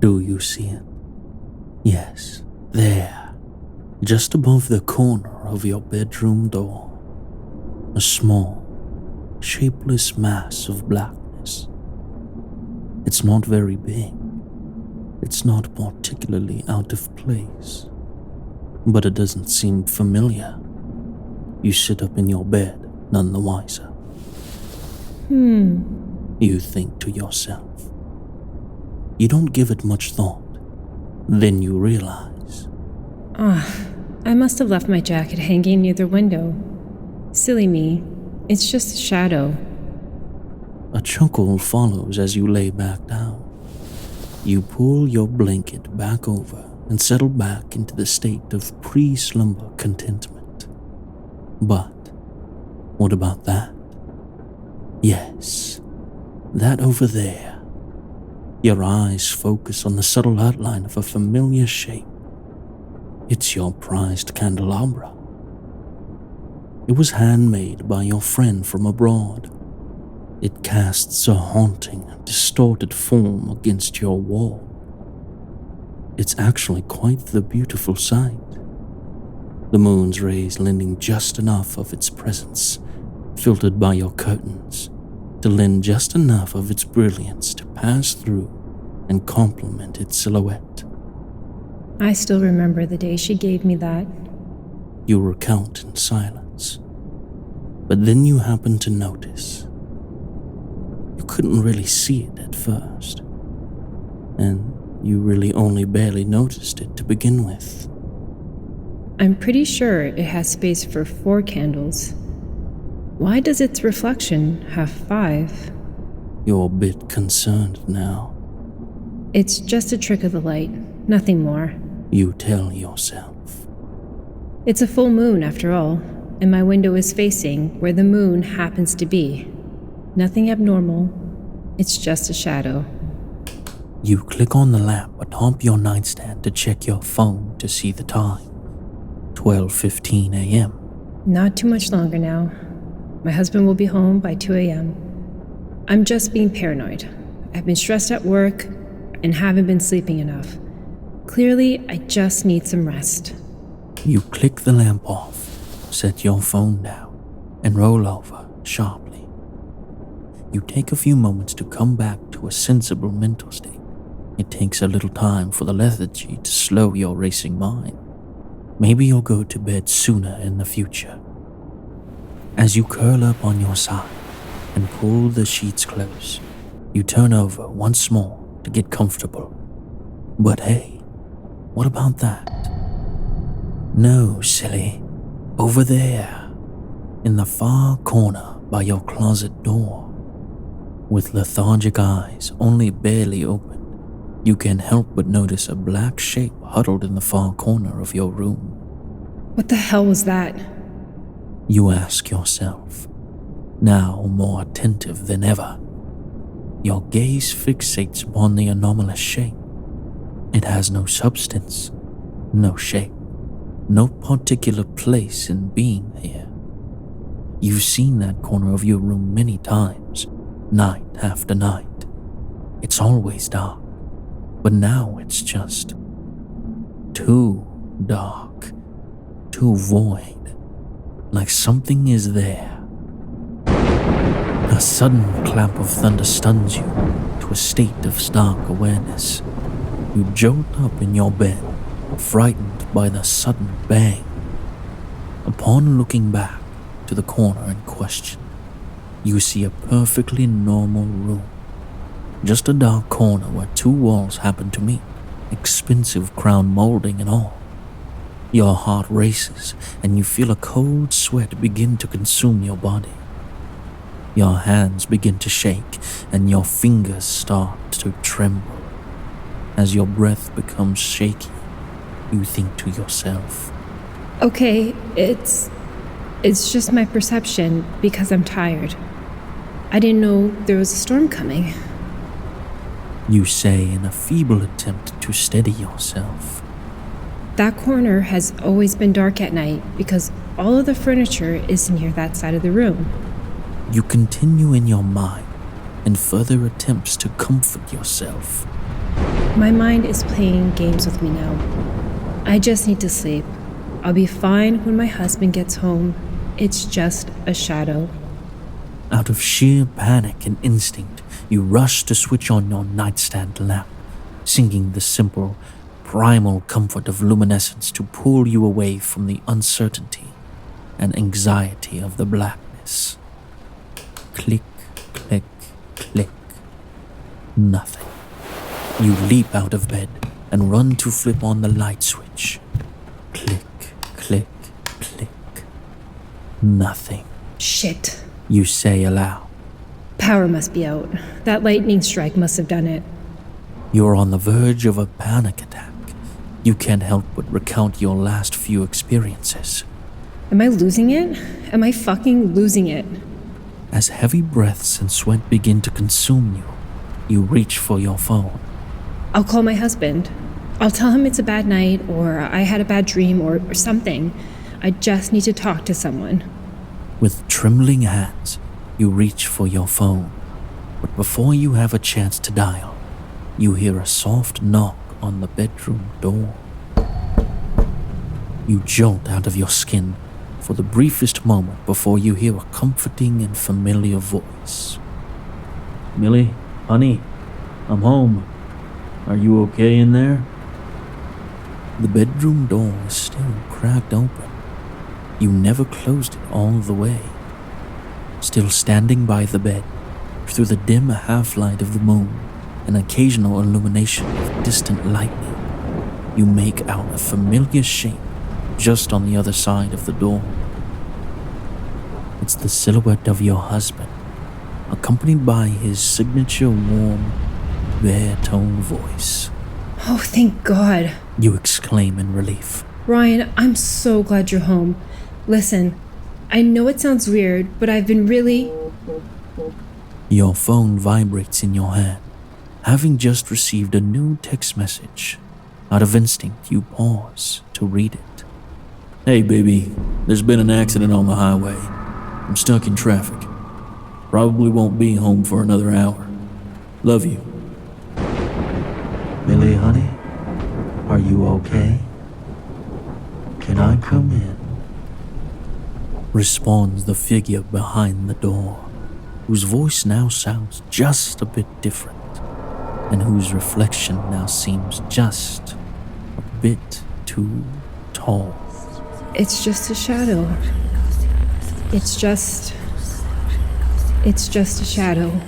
Do you see it? Yes, there, just above the corner of your bedroom door. A small, shapeless mass of blackness. It's not very big. It's not particularly out of place. But it doesn't seem familiar. You sit up in your bed, none the wiser. You think to yourself. You don't give it much thought. Then you realize. I must have left my jacket hanging near the window. Silly me. It's just a shadow. A chuckle follows as you lay back down. You pull your blanket back over and settle back into the state of pre-slumber contentment. But what about that? Yes, that over there. Your eyes focus on the subtle outline of a familiar shape. It's your prized candelabra. It was handmade by your friend from abroad. It casts a haunting, distorted form against your wall. It's actually quite the beautiful sight. The moon's rays lending just enough of its presence, filtered by your curtains, to lend just enough of its brilliance to pass through and complement its silhouette. I still remember the day she gave me that. You recount in silence. But then you happen to notice. You couldn't really see it at first. And you really only barely noticed it to begin with. I'm pretty sure it has space for 4 candles. Why does its reflection have 5? You're a bit concerned now. It's just a trick of the light, nothing more. You tell yourself. It's a full moon after all, and my window is facing where the moon happens to be. Nothing abnormal. It's just a shadow. You click on the lamp atop your nightstand to check your phone to see the time. 12:15 a.m. Not too much longer now. My husband will be home by 2 a.m. I'm just being paranoid. I've been stressed at work and haven't been sleeping enough. Clearly, I just need some rest. You click the lamp off, set your phone down, and roll over sharply. You take a few moments to come back to a sensible mental state. It takes a little time for the lethargy to slow your racing mind. Maybe you'll go to bed sooner in the future. As you curl up on your side and pull the sheets close, you turn over once more to get comfortable. But hey, what about that? No, silly. Over there, in the far corner by your closet door. With lethargic eyes only barely open, you can't help but notice a black shape huddled in the far corner of your room. What the hell was that? You ask yourself, now more attentive than ever. Your gaze fixates upon the anomalous shape. It has no substance, no shape, no particular place in being here. You've seen that corner of your room many times, night after night. It's always dark, but now it's just too dark, too void, like something is there. A sudden clap of thunder stuns you to a state of stark awareness. You jolt up in your bed, frightened by the sudden bang. Upon looking back to the corner in question, you see a perfectly normal room. Just a dark corner where 2 walls happen to meet, expensive crown molding and all. Your heart races and you feel a cold sweat begin to consume your body. Your hands begin to shake and your fingers start to tremble. As your breath becomes shaky, you think to yourself, Okay, it's just my perception because I'm tired. I didn't know there was a storm coming. You say in a feeble attempt to steady yourself. That corner has always been dark at night because all of the furniture is near that side of the room. You continue in your mind and further attempts to comfort yourself. My mind is playing games with me now. I just need to sleep. I'll be fine when my husband gets home. It's just a shadow. Out of sheer panic and instinct, you rush to switch on your nightstand lamp, singing the simple, primal comfort of luminescence to pull you away from the uncertainty and anxiety of the blackness. Click, click, click. Nothing. You leap out of bed and run to flip on the light switch. Click, click, click. Nothing. Shit. You say aloud. Power must be out. That lightning strike must have done it. You're on the verge of a panic attack. You can't help but recount your last few experiences. Am I losing it? Am I fucking losing it? As heavy breaths and sweat begin to consume you, you reach for your phone. I'll call my husband. I'll tell him it's a bad night, or I had a bad dream, or something. I just need to talk to someone. With trembling hands, you reach for your phone. But before you have a chance to dial, you hear a soft knock on the bedroom door. You jolt out of your skin for the briefest moment before you hear a comforting and familiar voice. Millie, honey, I'm home. Are you okay in there? The bedroom door is still cracked open. You never closed it all the way. Still standing by the bed, through the dim half-light of the moon and occasional illumination of distant lightning, you make out a familiar shape just on the other side of the door. It's the silhouette of your husband, accompanied by his signature warm, baritone voice. Oh, thank God. You exclaim in relief. Ryan, I'm so glad you're home. Listen, I know it sounds weird, but I've been really... Your phone vibrates in your hand, having just received a new text message. Out of instinct, you pause to read it. Hey baby, there's been an accident on the highway. I'm stuck in traffic. Probably won't be home for another hour. Love you. Millie, honey, are you okay? Can I come in? Responds the figure behind the door, whose voice now sounds just a bit different, and whose reflection now seems just a bit too tall. It's just a shadow. It's just a shadow.